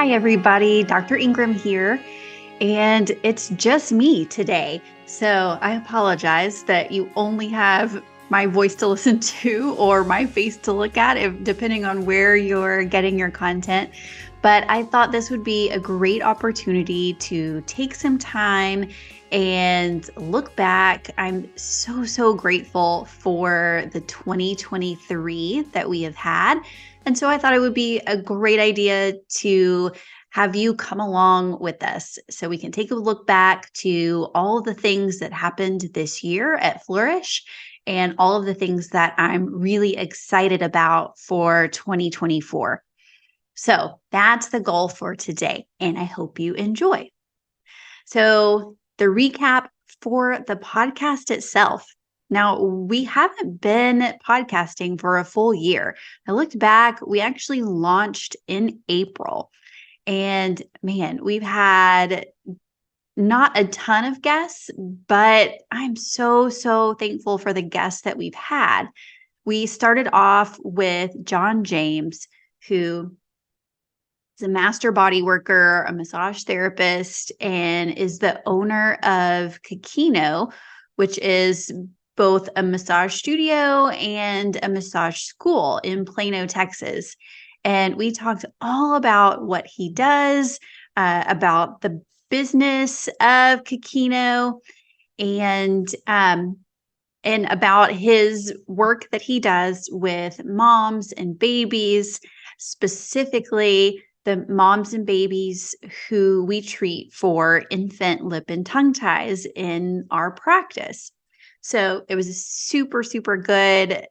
Hi, everybody. Dr. Engram here, and it's just me today. So I apologize that you only have my voice to listen to or my face to look at, depending on where you're getting your content. But I thought this would be a great opportunity to take some time and look back. I'm so grateful for the 2023 that we have had. And so I thought it would be a great idea to have you come along with us so we can take a look back to all of the things that happened this year at Flourish and all of the things that I'm really excited about for 2024. So that's the goal for today, and I hope you enjoy. So the recap for the podcast itself. Now, we haven't been podcasting for a full year. I looked back, we actually launched in April. And man, we've had not a ton of guests, but I'm so thankful for the guests that we've had. We started off with John James, who is a master body worker, a massage therapist, and is the owner of Kikino, which is both a massage studio and a massage school in Plano, Texas. And we talked all about what he does, about the business of Kikino, and about his work that he does with moms and babies, specifically the moms and babies who we treat for infant lip and tongue ties in our practice. So it was a super good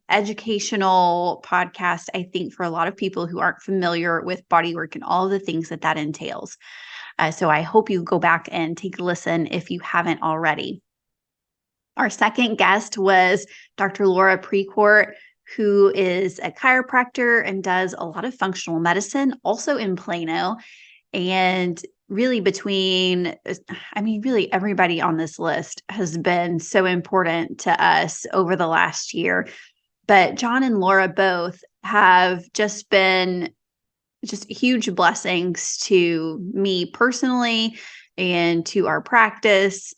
educational podcast, I think, for a lot of people who aren't familiar with bodywork and all of the things that that entails. So I hope you go back and take a listen if you haven't already. Our second guest was Dr. Laura Precourt, who is a chiropractor and does a lot of functional medicine, also in Plano. And really really everybody on this list has been so important to us over the last year. But John and Laura both have just been huge blessings to me personally and to our practice.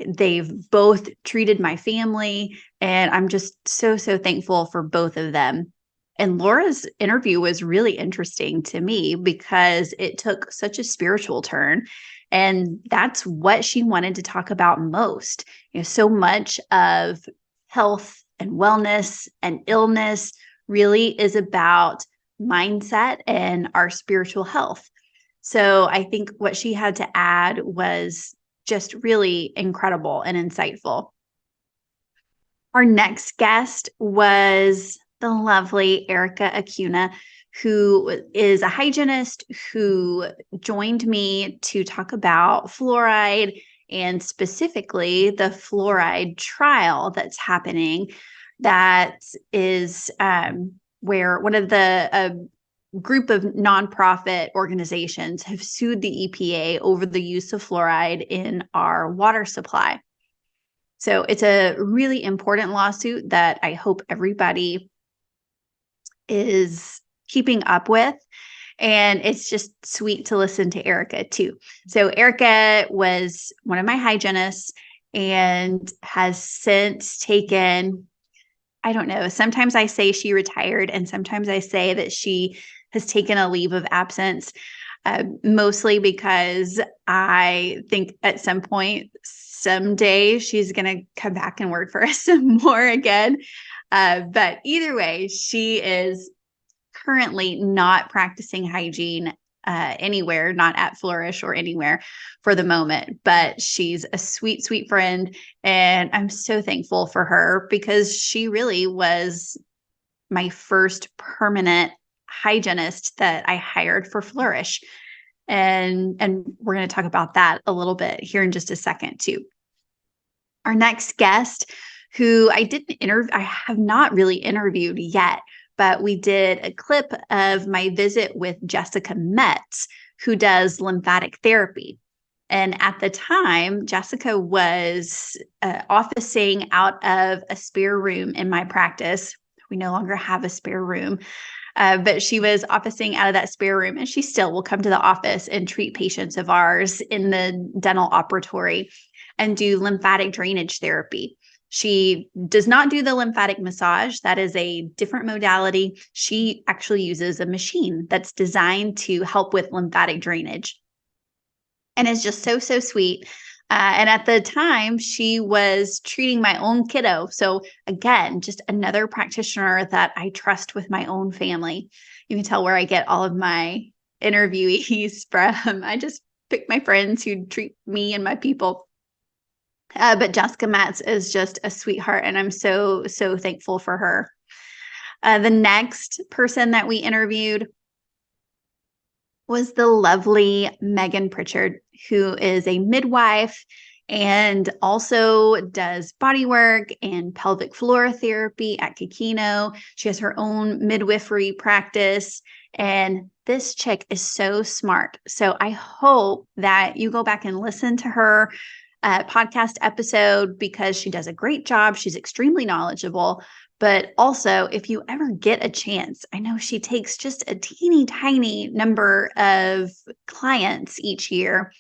They've both treated my family, and I'm just so thankful for both of them. And Laura's interview was really interesting to me because it took such a spiritual turn. And that's what she wanted to talk about most. So much of health and wellness and illness really is about mindset and our spiritual health. So I think what she had to add was just really incredible and insightful. Our next guest was the lovely Erica Acuna, who is a hygienist who joined me to talk about fluoride and specifically the fluoride trial that's happening. That is where one of the group of nonprofit organizations have sued the EPA over the use of fluoride in our water supply. So it's a really important lawsuit that I hope everybody is keeping up with. And it's just sweet to listen to Erica too. So Erica was one of my hygienists and has since taken, I don't know, sometimes I say she retired and sometimes I say that she has taken a leave of absence, mostly because I think at some point, someday she's going to come back and work for us some more again. But either way, she is currently not practicing hygiene anywhere, not at Flourish or anywhere for the moment, but she's a sweet friend. And I'm so thankful for her because she really was my first permanent hygienist that I hired for Flourish. And we're going to talk about that a little bit here in just a second too. Our next guest, who I have not really interviewed yet, but we did a clip of my visit with Jessica Metz, who does lymphatic therapy. And at the time, Jessica was officing out of a spare room in my practice. We no longer have a spare room. But she was officing out of that spare room, and she still will come to the office and treat patients of ours in the dental operatory and do lymphatic drainage therapy. She does not do the lymphatic massage. That is a different modality. She actually uses a machine that's designed to help with lymphatic drainage. And is just so, so sweet. And at the time, she was treating my own kiddo. So again, just another practitioner that I trust with my own family. You can tell where I get all of my interviewees from. I just pick my friends who treat me and my people. But Jessica Metz is just a sweetheart, and I'm so, so thankful for her. The next person that we interviewed was the lovely Megan Pritchard, who is a midwife and also does body work and pelvic floor therapy at Kikino. She has her own midwifery practice, and this chick is so smart. So I hope that you go back and listen to her podcast episode because she does a great job. She's extremely knowledgeable. But also, if you ever get a chance, I know she takes just a teeny tiny number of clients each year.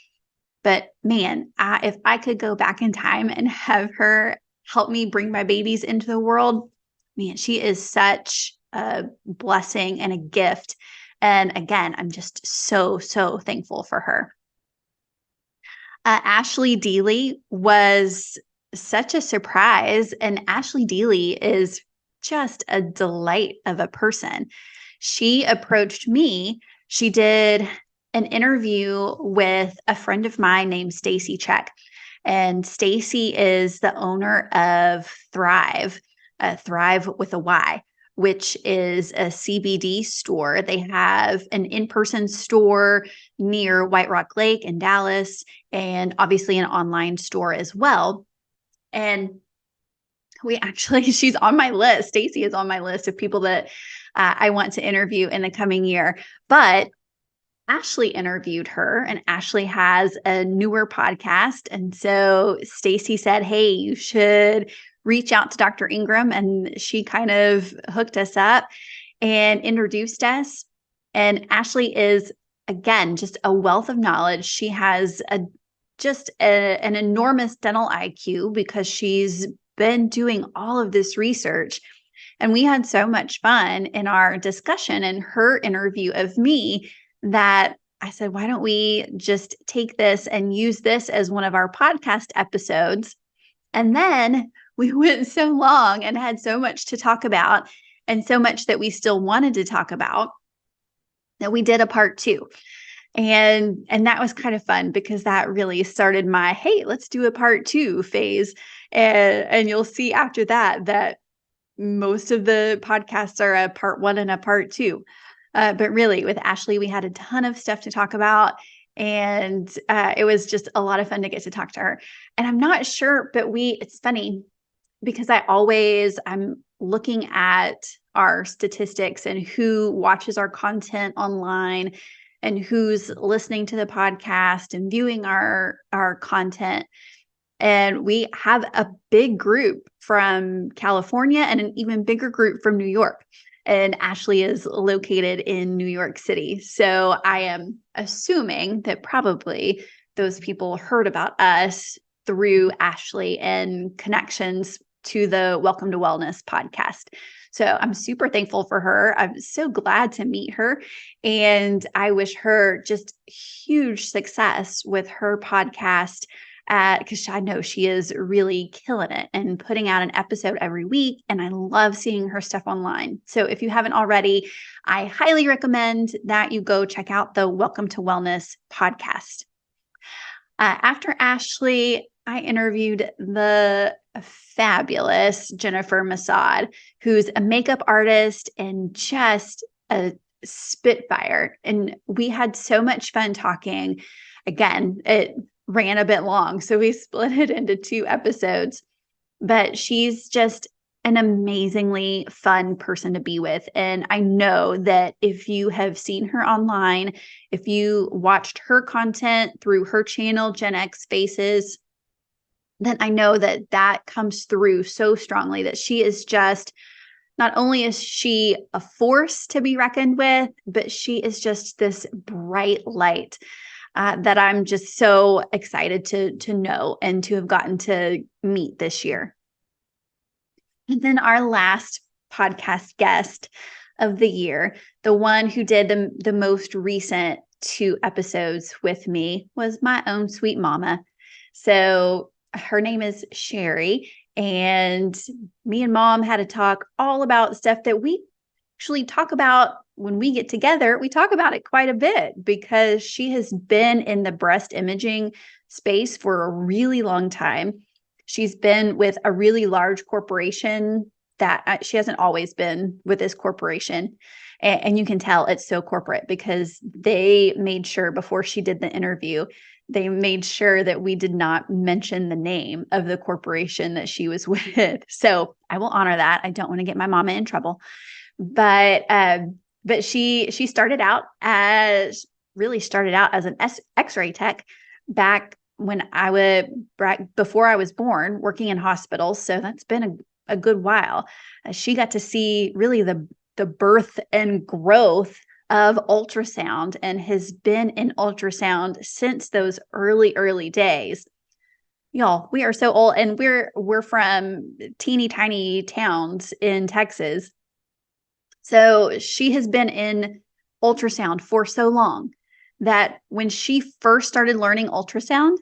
But man, if I could go back in time and have her help me bring my babies into the world, man, she is such a blessing and a gift. And again, I'm just so, so thankful for her. Ashley Deely was such a surprise. And Ashley Deely is just a delight of a person. She approached me. She did an interview with a friend of mine named Stacy Check. And Stacy is the owner of Thrive, Thrive with a Y, which is a CBD store. They have an in-person store near White Rock Lake in Dallas, and obviously an online store as well. And she's on my list. Stacy is on my list of people that I want to interview in the coming year. But Ashley interviewed her, and Ashley has a newer podcast. And so Stacy said, hey, you should reach out to Dr. Engram. And she kind of hooked us up and introduced us. And Ashley is, again, just a wealth of knowledge. She has an enormous dental IQ because she's been doing all of this research. And we had so much fun in our discussion and her interview of me that I said, why don't we just take this and use this as one of our podcast episodes? And then we went so long and had so much to talk about and so much that we still wanted to talk about that we did a part 2. And that was kind of fun because that really started my, hey, let's do a part 2 phase. And you'll see after that most of the podcasts are a part 1 and a part 2. But really, with Ashley, we had a ton of stuff to talk about. And it was just a lot of fun to get to talk to her. And I'm not sure, but it's funny because I'm looking at our statistics and who watches our content online and who's listening to the podcast and viewing our content. And we have a big group from California and an even bigger group from New York. And Ashley is located in New York City. So I am assuming that probably those people heard about us through Ashley and connections to the Welcome to Wellness podcast. So I'm super thankful for her. I'm so glad to meet her. And I wish her just huge success with her podcast because I know she is really killing it and putting out an episode every week. And I love seeing her stuff online. So if you haven't already, I highly recommend that you go check out the Welcome to Wellness podcast. After Ashley, I interviewed the fabulous Jennifer Masad, who's a makeup artist and just a spitfire. And we had so much fun talking. Again, it ran a bit long, so we split it into 2 episodes. But she's just an amazingly fun person to be with. And I know that if you have seen her online, if you watched her content through her channel, Gen X Faces, then I know that comes through so strongly that she is just Not only is she a force to be reckoned with, but she is just this bright light that I'm just so excited to know and to have gotten to meet this year. And then our last podcast guest of the year, the one who did the most recent 2 episodes with me, was my own sweet mama. So her name is Sherry, and me and mom had a talk all about stuff that we actually talk about when we get together. We talk about it quite a bit because she has been in the breast imaging space for a really long time. She's been with a really large corporation that she hasn't always been with this corporation. And you can tell it's so corporate because they made sure before she did the interview, they made sure that we did not mention the name of the corporation that she was with. So I will honor that. I don't want to get my mama in trouble. But she started out as an X-ray tech back when before I was born, working in hospitals. So that's been a good while. She got to see really the birth and growth of ultrasound and has been in ultrasound since those early days. Y'all, we are so old, and we're from teeny tiny towns in Texas. So she has been in ultrasound for so long that when she first started learning ultrasound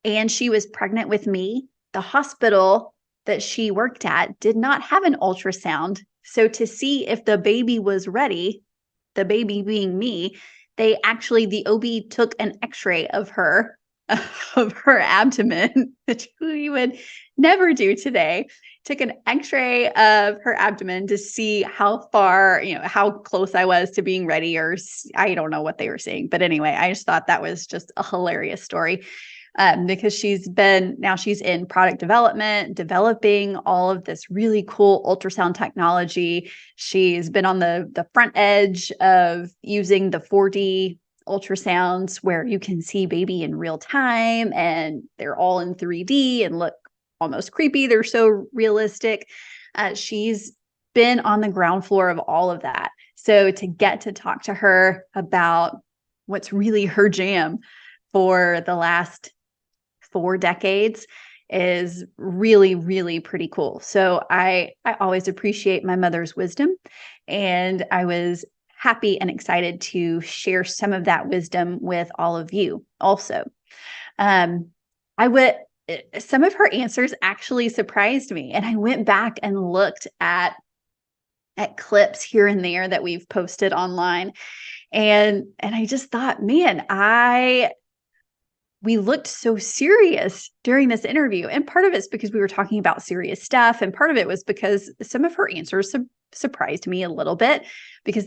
and she was pregnant with me, the hospital that she worked at did not have an ultrasound. So to see if the baby was ready, the baby being me, the OB took an x-ray of her abdomen, which we would never do today. Took an x-ray of her abdomen to see how far, how close I was to being ready, or I don't know what they were saying. But anyway, I just thought that was just a hilarious story. Because she's in product development, developing all of this really cool ultrasound technology. She's been on the front edge of using the 4D ultrasounds where you can see baby in real time and they're all in 3D and look almost creepy. They're so realistic. She's been on the ground floor of all of that. So to get to talk to her about what's really her jam for the last 4 decades is really, really pretty cool. So I always appreciate my mother's wisdom, and I was happy and excited to share some of that wisdom with all of you also. Some of her answers actually surprised me, and I went back and looked at clips here and there that we've posted online, and I just thought, man, we looked so serious during this interview. And part of it's because we were talking about serious stuff. And part of it was because some of her answers surprised me a little bit because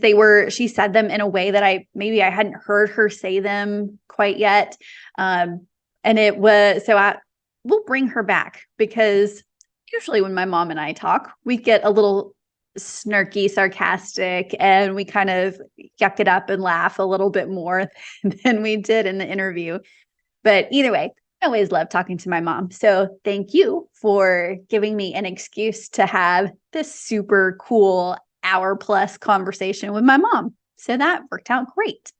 she said them in a way that I hadn't heard her say them quite yet. And we'll bring her back because usually when my mom and I talk, we get a little snarky, sarcastic, and we kind of yuck it up and laugh a little bit more than we did in the interview. But either way, I always love talking to my mom. So thank you for giving me an excuse to have this super cool hour-plus conversation with my mom. So that worked out great.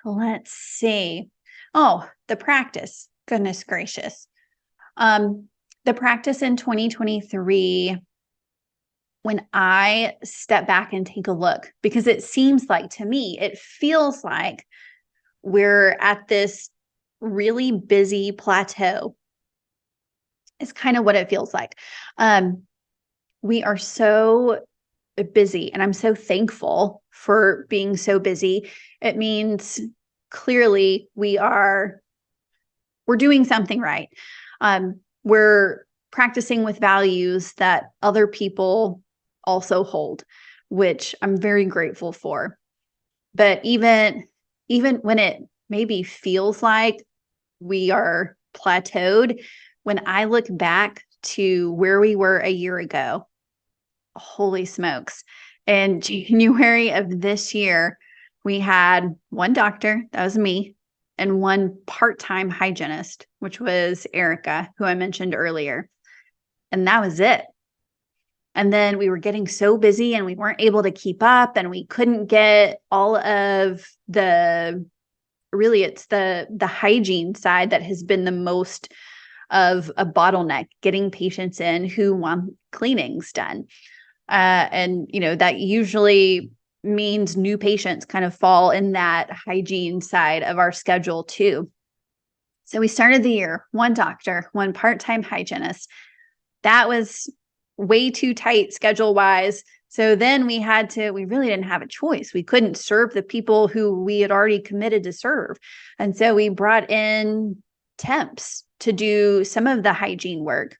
Let's see. Oh, the practice. Goodness gracious. The practice in 2023, when I step back and take a look, because it seems like to me, it feels like we're at this really busy plateau. It's kind of what it feels like. We are so busy, and I'm so thankful for being so busy. It means clearly we're doing something right. We're practicing with values that other people also hold, which I'm very grateful for. But even when it maybe feels like we are plateaued, when I look back to where we were a year ago, holy smokes. In January of this year, we had one doctor, that was me, and one part-time hygienist, which was Erica, who I mentioned earlier. And that was it. And then we were getting so busy and we weren't able to keep up, and we couldn't get all of it's the hygiene side that has been the most of a bottleneck, getting patients in who want cleanings done. And, that usually means new patients kind of fall in that hygiene side of our schedule too. So we started the year, one doctor, one part-time hygienist. That was way too tight schedule wise. So then we really didn't have a choice. We couldn't serve the people who we had already committed to serve. And so we brought in temps to do some of the hygiene work.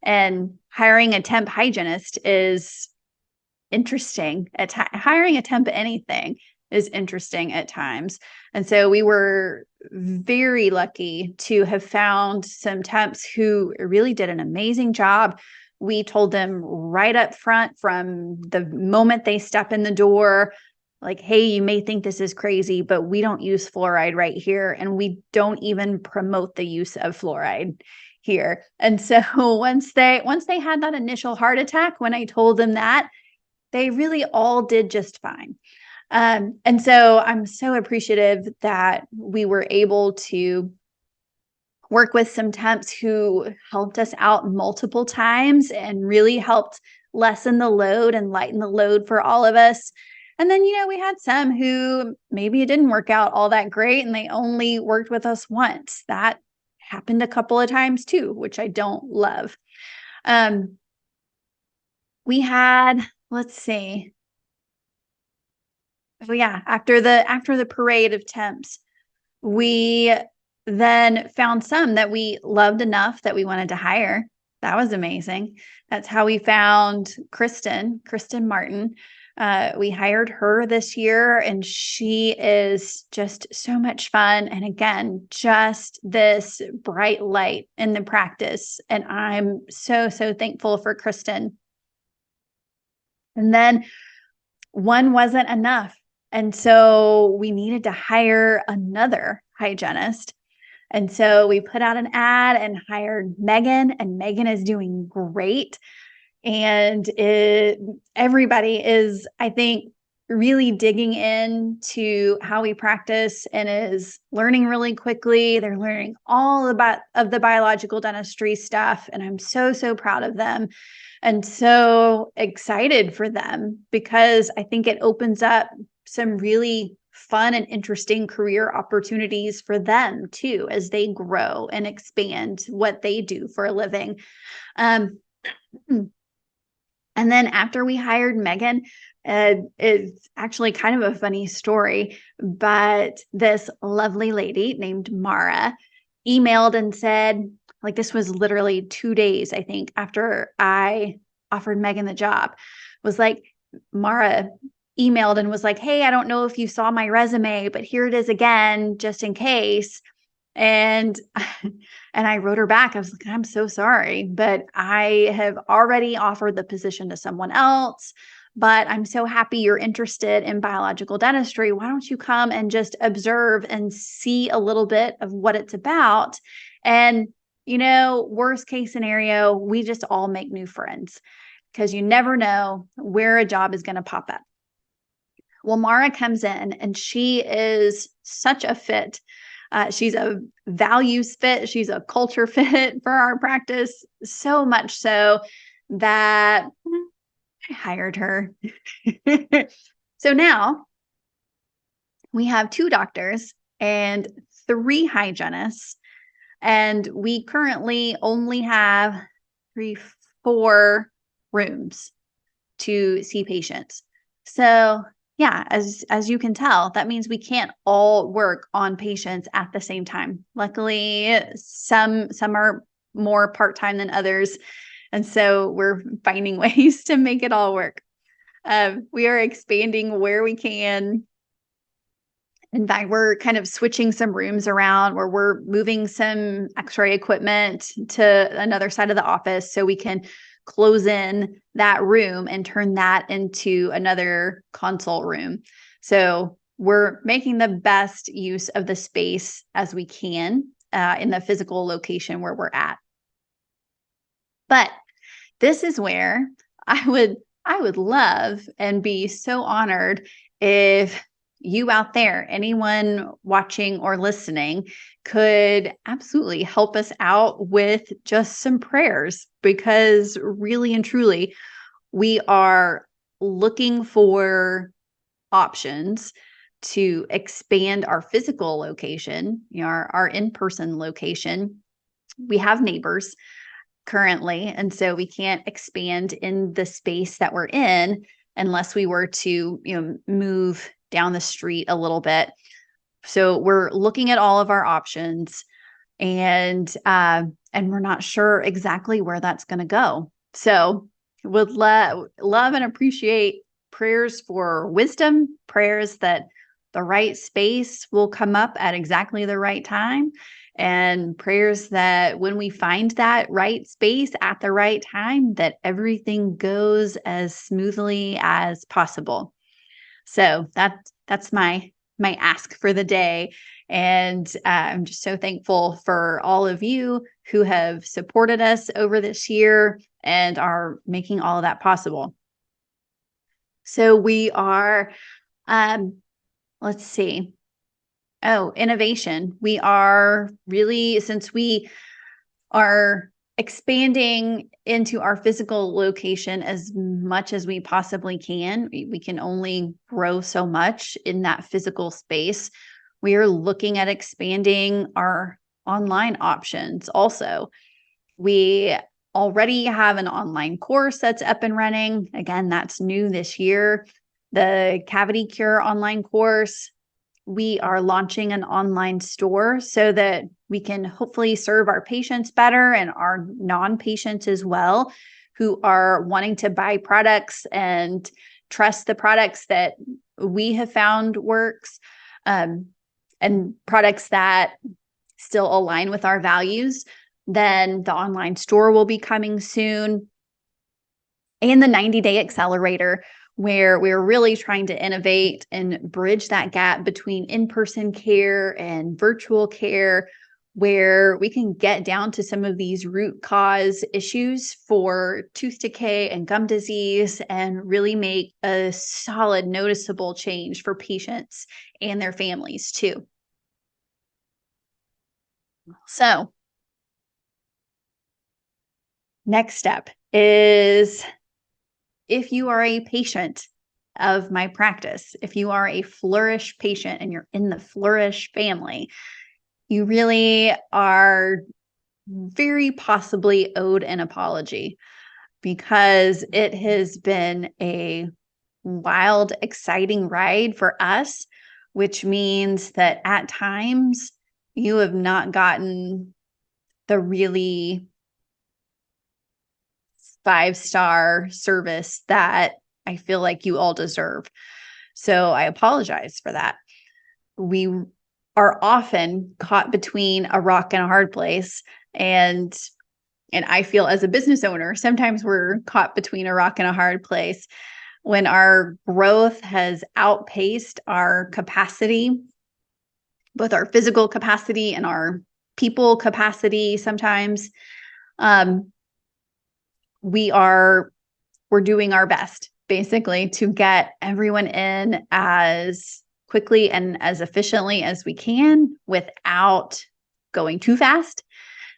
And hiring a temp hygienist is interesting. Hiring a temp anything is interesting at times. And so we were very lucky to have found some temps who really did an amazing job. We told them right up front from the moment they step in the door, like, hey, you may think this is crazy, but we don't use fluoride right here. And we don't even promote the use of fluoride here. And so once they had that initial heart attack, when I told them that, they really all did just fine. And so I'm so appreciative that we were able to work with some temps who helped us out multiple times and really helped lessen the load and lighten the load for all of us. And then, we had some who maybe it didn't work out all that great and they only worked with us once. That happened a couple of times too, which I don't love. We had, let's see. Oh yeah, after the parade of temps, we then found some that we loved enough that we wanted to hire. That was amazing. That's how we found Kristen Martin. We hired her this year, and she is just so much fun. And again, just this bright light in the practice. And I'm so, so thankful for Kristen. And then one wasn't enough. And so we needed to hire another hygienist. And so we put out an ad and hired Megan, and Megan is doing great. And everybody is, I think, really digging into how we practice and is learning really quickly. They're learning all about of the biological dentistry stuff. And I'm so, so proud of them and so excited for them, because I think it opens up some really fun and interesting career opportunities for them too, as they grow and expand what they do for a living. And then after we hired Megan, it's actually kind of a funny story, but this lovely lady named Mara emailed and said, like, this was literally 2 days, I think, after I offered Megan the job, was like, Mara emailed and was like, hey, I don't know if you saw my resume, but here it is again, just in case. And I wrote her back. I was like, I'm so sorry, but I have already offered the position to someone else, but I'm so happy you're interested in biological dentistry. Why don't you come and just observe and see a little bit of what it's about? And, worst case scenario, we just all make new friends, because you never know where a job is going to pop up. Well, Mara comes in and she is such a fit. She's a values fit. She's a culture fit for our practice, so much so that I hired her. So now we have 2 doctors and 3 hygienists, and we currently only have 4 rooms to see patients. So yeah, as you can tell, that means we can't all work on patients at the same time. Luckily, some are more part-time than others. And so we're finding ways to make it all work. We are expanding where we can. In fact, we're kind of switching some rooms around where we're moving some x-ray equipment to another side of the office so we can close in that room and turn that into another consult room. So we're making the best use of the space as we can in the physical location where we're at. But this is where I would love and be so honored if you out there, anyone watching or listening, could absolutely help us out with just some prayers, because really and truly, we are looking for options to expand our physical location, our in-person location. We have neighbors currently, and so we can't expand in the space that we're in unless we were to, move down the street a little bit. So we're looking at all of our options, and we're not sure exactly where that's going to go. So would love and appreciate prayers for wisdom, prayers that the right space will come up at exactly the right time, and prayers that when we find that right space at the right time, that everything goes as smoothly as possible. So that's my ask for the day. And I'm just so thankful for all of you who have supported us over this year and are making all of that possible. So we are, let's see. Oh, innovation. We are really, since we are expanding into our physical location as much as we possibly can. We can only grow so much in that physical space. We are looking at expanding our online options also. We already have an online course that's up and running. Again, that's new this year. The Cavity Cure online course. We are launching an online store so that we can hopefully serve our patients better and our non-patients as well, who are wanting to buy products and trust the products that we have found works, and products that still align with our values. Then the online store will be coming soon. And the 90-day accelerator, where we're really trying to innovate and bridge that gap between in-person care and virtual care, where we can get down to some of these root cause issues for tooth decay and gum disease and really make a solid, noticeable change for patients and their families too. So, next step is, if you are a patient of my practice, if you are a Flourish patient and you're in the Flourish family, you really are very possibly owed an apology, because it has been a wild, exciting ride for us, which means that at times you have not gotten the really 5-star service that I feel like you all deserve. So I apologize for that. We are often caught between a rock and a hard place. And I feel, as a business owner, sometimes we're caught between a rock and a hard place when our growth has outpaced our capacity, both our physical capacity and our people capacity sometimes. We're doing our best, basically, to get everyone in as quickly and as efficiently as we can without going too fast,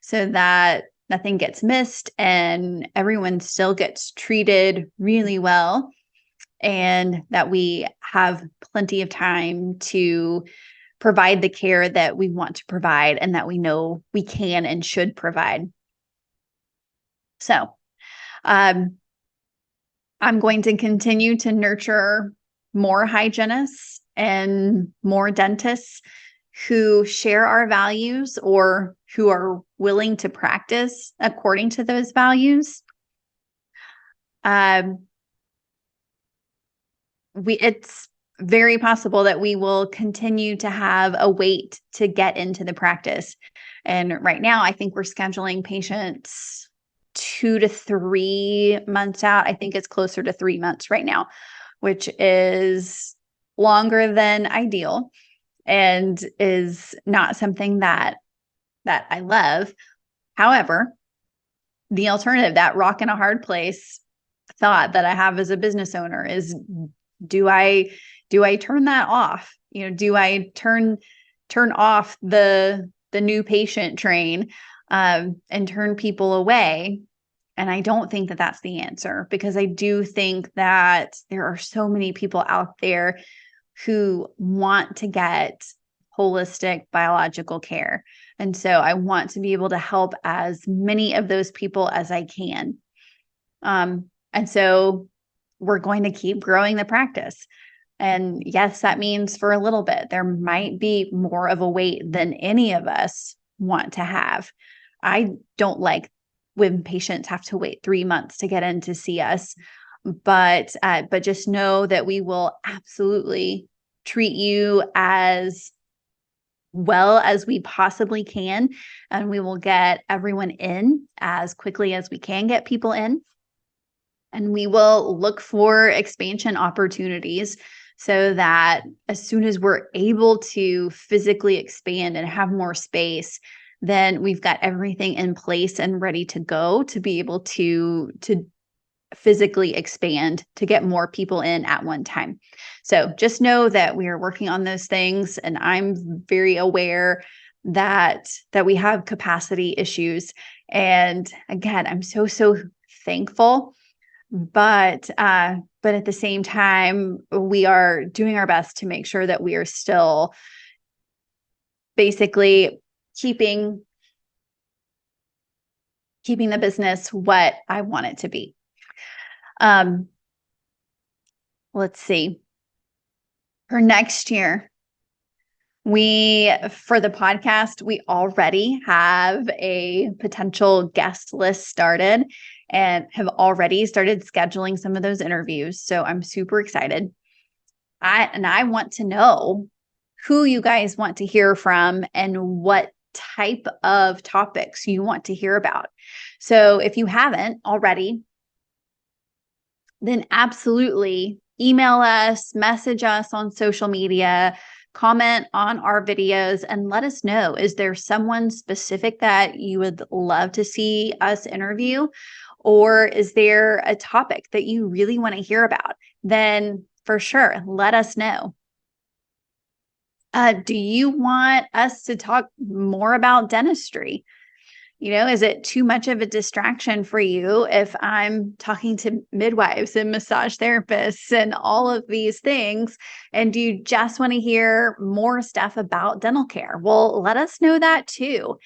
so that nothing gets missed and everyone still gets treated really well, and that we have plenty of time to provide the care that we want to provide and that we know we can and should provide. So, I'm going to continue to nurture more hygienists and more dentists who share our values or who are willing to practice according to those values. It's very possible that we will continue to have a wait to get into the practice. And right now, I think we're scheduling patients 2 to 3 months out. I think it's closer to 3 months right now, which is longer than ideal and is not something that I love. However, the alternative, that rock in a hard place, thought that I have as a business owner is, do I turn that off? Do I turn off the new patient train, and turn people away? And I don't think that that's the answer, because I do think that there are so many people out there who want to get holistic biological care. And so I want to be able to help as many of those people as I can. And so we're going to keep growing the practice. And yes, that means for a little bit, there might be more of a wait than any of us want to have. I don't like when patients have to wait 3 months to get in to see us, but just know that we will absolutely treat you as well as we possibly can, and we will get everyone in as quickly as we can get people in. And we will look for expansion opportunities so that as soon as we're able to physically expand and have more space, then we've got everything in place and ready to go to be able to physically expand to get more people in at one time. So just know that we are working on those things, and I'm very aware that we have capacity issues. And again, I'm so thankful, but at the same time, we are doing our best to make sure that we are still basically keeping the business what I want it to be. Let's see. For next year, for the podcast, we already have a potential guest list started and have already started scheduling some of those interviews. So I'm super excited. I want to know who you guys want to hear from and what type of topics you want to hear about. So if you haven't already, then absolutely email us, message us on social media, comment on our videos, and let us know, is there someone specific that you would love to see us interview? Or is there a topic that you really want to hear about? Then for sure, let us know. Do you want us to talk more about dentistry? Is it too much of a distraction for you if I'm talking to midwives and massage therapists and all of these things? And do you just want to hear more stuff about dental care? Well, let us know that too.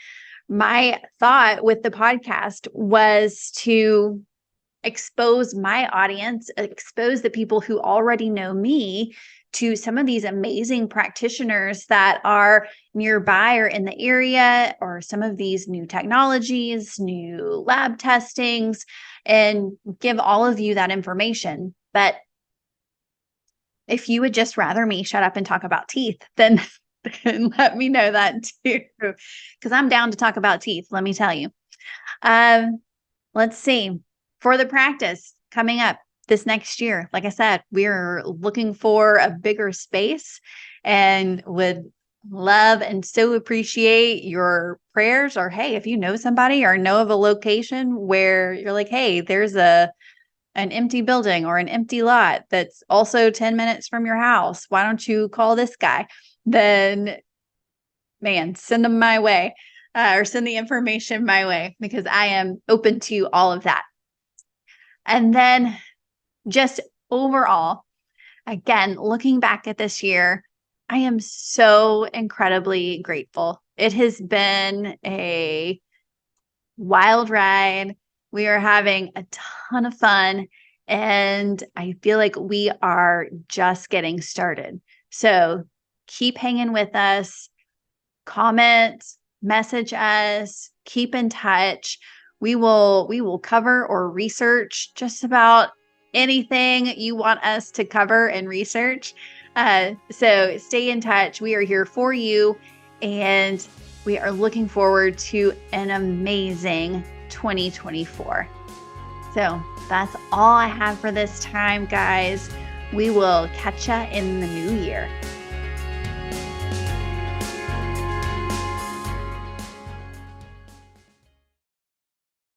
My thought with the podcast was to expose my audience, expose the people who already know me to some of these amazing practitioners that are nearby or in the area, or some of these new technologies, new lab testings, and give all of you that information. But if you would just rather me shut up and talk about teeth, then let me know that too, because I'm down to talk about teeth, let me tell you. Let's see. For the practice coming up this next year, like I said, we're looking for a bigger space and would love and so appreciate your prayers. Or hey, if you know somebody or know of a location where you're like, hey, there's an empty building or an empty lot that's also 10 minutes from your house, why don't you call this guy? Then man, send them my way, or send the information my way, because I am open to all of that. And then just overall, again, looking back at this year, I am so incredibly grateful. It has been a wild ride. We are having a ton of fun, and I feel like we are just getting started. So keep hanging with us, comment, message us, keep in touch. We will cover or research just about anything you want us to cover and research. So stay in touch. We are here for you, and we are looking forward to an amazing 2024. So that's all I have for this time, guys. We will catch ya in the new year.